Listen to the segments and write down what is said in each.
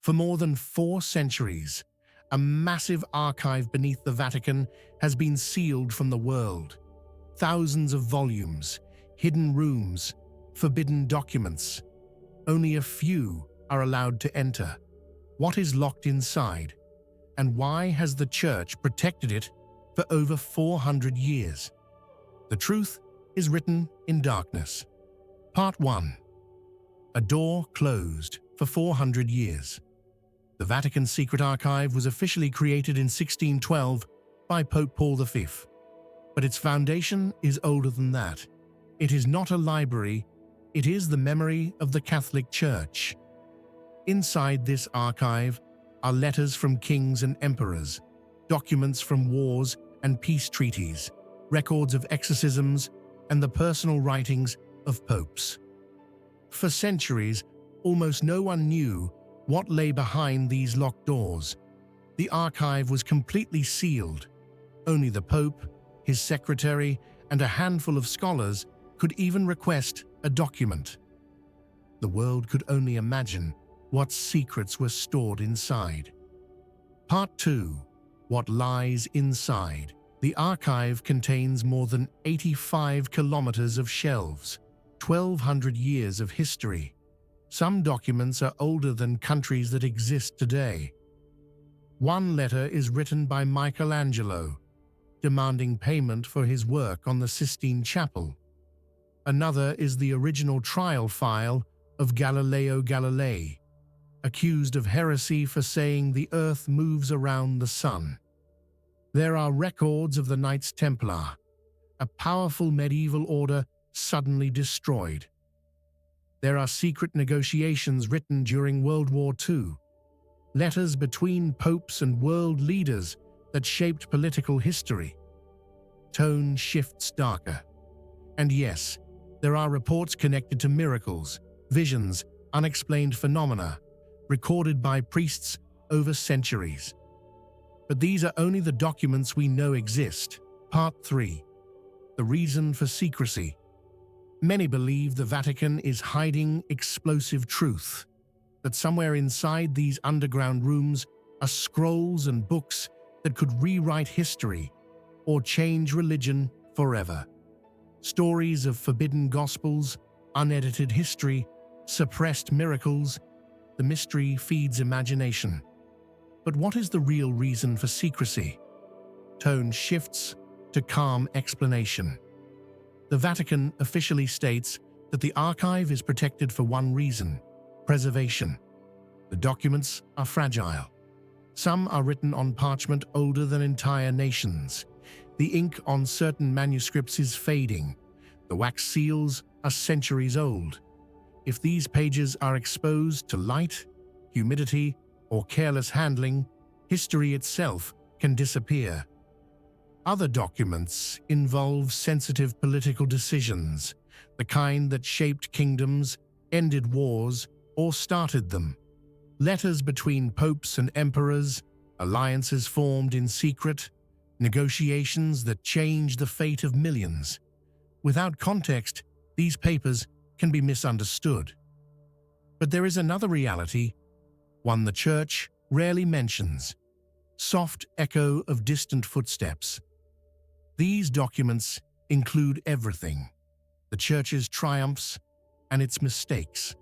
For more than 4 centuries, a massive archive beneath the Vatican has been sealed from the world. Thousands of volumes, hidden rooms, forbidden documents. Only a few are allowed to enter. What is locked inside? And why has the Church protected it for over 400 years? The truth is written in darkness. Part 1. A door closed for 400 years. The Vatican's secret archive was officially created in 1612 by Pope Paul V. But its foundation is older than that. It is not a library, it is the memory of the Catholic Church. Inside this archive are letters from kings and emperors, documents from wars and peace treaties, records of exorcisms, and the personal writings of popes. For centuries, almost no one knew what lay behind these locked doors. The archive was completely sealed. Only the Pope, his secretary, and a handful of scholars could even request a document. The world could only imagine what secrets were stored inside. Part 2. What lies inside. The archive contains more than 85 kilometers of shelves, 1,200 years of history. Some documents are older than countries that exist today. One letter is written by Michelangelo, demanding payment for his work on the Sistine Chapel. Another is the original trial file of Galileo Galilei, accused of heresy for saying the Earth moves around the sun. There are records of the Knights Templar, a powerful medieval order suddenly destroyed. There are secret negotiations written during World War II, letters between popes and world leaders that shaped political history. Tone shifts darker. And yes, there are reports connected to miracles, visions, unexplained phenomena, recorded by priests over centuries. But these are only the documents we know exist. Part 3. The reason for secrecy. Many believe the Vatican is hiding explosive truth, that somewhere inside these underground rooms are scrolls and books that could rewrite history or change religion forever. Stories of forbidden gospels, unedited history, suppressed miracles. The mystery feeds imagination. But what is the real reason for secrecy? Tone shifts to calm explanation. The Vatican officially states that the archive is protected for one reason: preservation. The documents are fragile. Some are written on parchment older than entire nations. The ink on certain manuscripts is fading. The wax seals are centuries old. If these pages are exposed to light, humidity, or careless handling, history itself can disappear. Other documents involve sensitive political decisions, the kind that shaped kingdoms, ended wars, or started them. Letters between popes and emperors, alliances formed in secret, negotiations that changed the fate of millions. Without context, these papers can be misunderstood. But there is another reality, one the Church rarely mentions: soft echo of distant footsteps. These documents include everything: the Church's triumphs and its mistakes,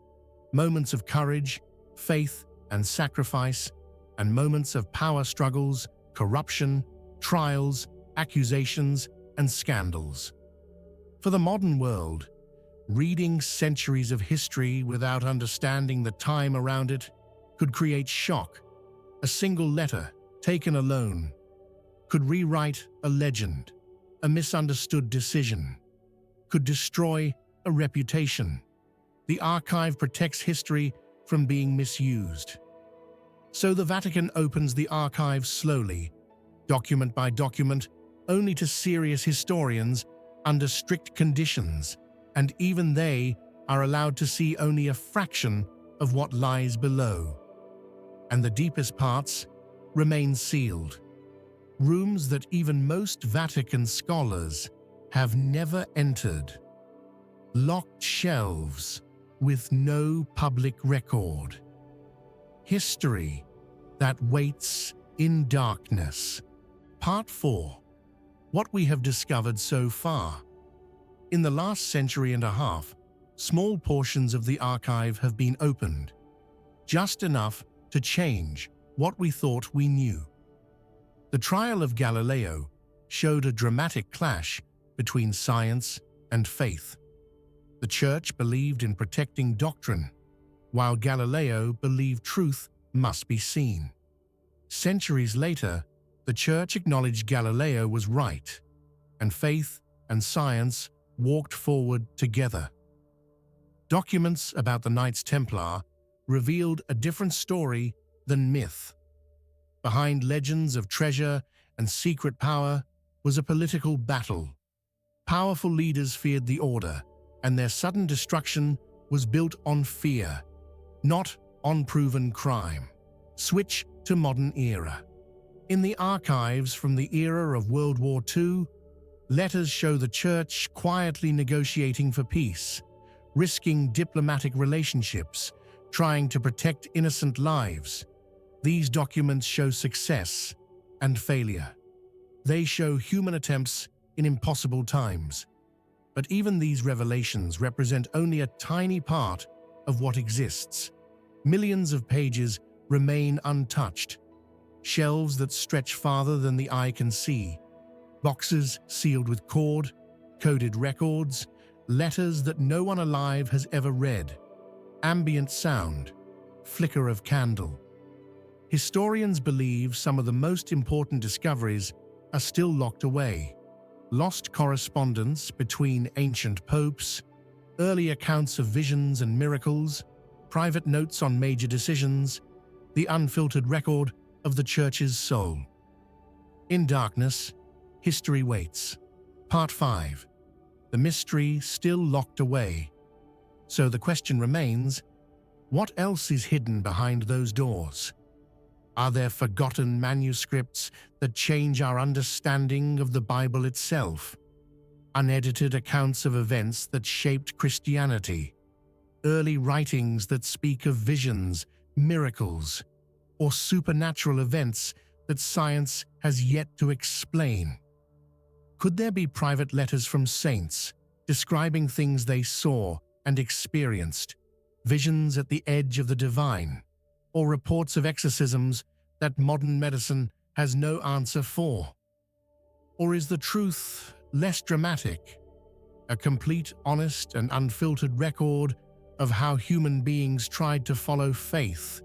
moments of courage, faith, and sacrifice, and moments of power struggles, corruption, trials, accusations, and scandals. For the modern world, reading centuries of history without understanding the time around it could create shock. A single letter, taken alone, could rewrite a legend. A misunderstood decision could destroy a reputation. The archive protects history from being misused. So the Vatican opens the archive slowly, document by document, only to serious historians under strict conditions, and even they are allowed to see only a fraction of what lies below. And the deepest parts remain sealed. Rooms that even most Vatican scholars have never entered. Locked shelves with no public record. History that waits in darkness. Part 4. What we have discovered so far. In the last century and a half, small portions of the archive have been opened, just enough to change what we thought we knew. The trial of Galileo showed a dramatic clash between science and faith. The Church believed in protecting doctrine, while Galileo believed truth must be seen. Centuries later, the Church acknowledged Galileo was right, and faith and science walked forward together. Documents about the Knights Templar revealed a different story than myth. Behind legends of treasure and secret power was a political battle. Powerful leaders feared the order, and their sudden destruction was built on fear, not on proven crime. Switch to modern era. In the archives from the era of World War II, letters show the Church quietly negotiating for peace, risking diplomatic relationships, trying to protect innocent lives. These documents show success and failure. They show human attempts in impossible times. But even these revelations represent only a tiny part of what exists. Millions of pages remain untouched. Shelves that stretch farther than the eye can see. Boxes sealed with cord, coded records, letters that no one alive has ever read. Ambient sound, flicker of candle. Historians believe some of the most important discoveries are still locked away. Lost correspondence between ancient popes, early accounts of visions and miracles, private notes on major decisions, the unfiltered record of the Church's soul. In darkness, history waits. Part 5. The mystery still locked away. So the question remains, what else is hidden behind those doors? Are there forgotten manuscripts that change our understanding of the Bible itself? Unedited accounts of events that shaped Christianity? Early writings that speak of visions, miracles, or supernatural events that science has yet to explain? Could there be private letters from saints describing things they saw and experienced, visions at the edge of the divine, or reports of exorcisms that modern medicine has no answer for? Or is the truth less dramatic, a complete, honest, and unfiltered record of how human beings tried to follow faith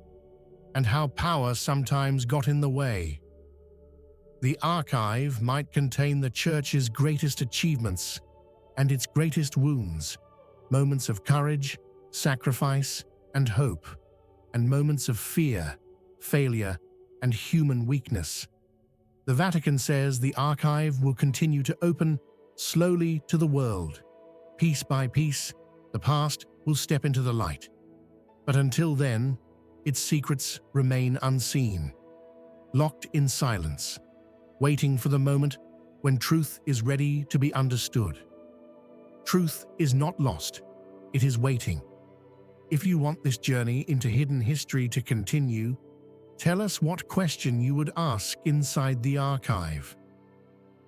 and how power sometimes got in the way? The archive might contain the Church's greatest achievements and its greatest wounds, moments of courage, sacrifice, and hope, and moments of fear, failure, and human weakness. The Vatican says the archive will continue to open slowly to the world. Piece by piece, the past will step into the light. But until then, its secrets remain unseen, locked in silence, waiting for the moment when truth is ready to be understood. Truth is not lost, it is waiting. If you want this journey into hidden history to continue, tell us what question you would ask inside the archive.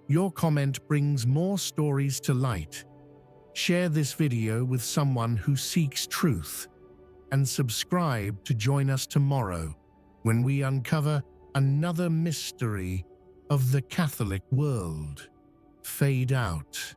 Your comment brings more stories to light. Share this video with someone who seeks truth, and subscribe to join us tomorrow when we uncover another mystery of the Catholic world. Fade out.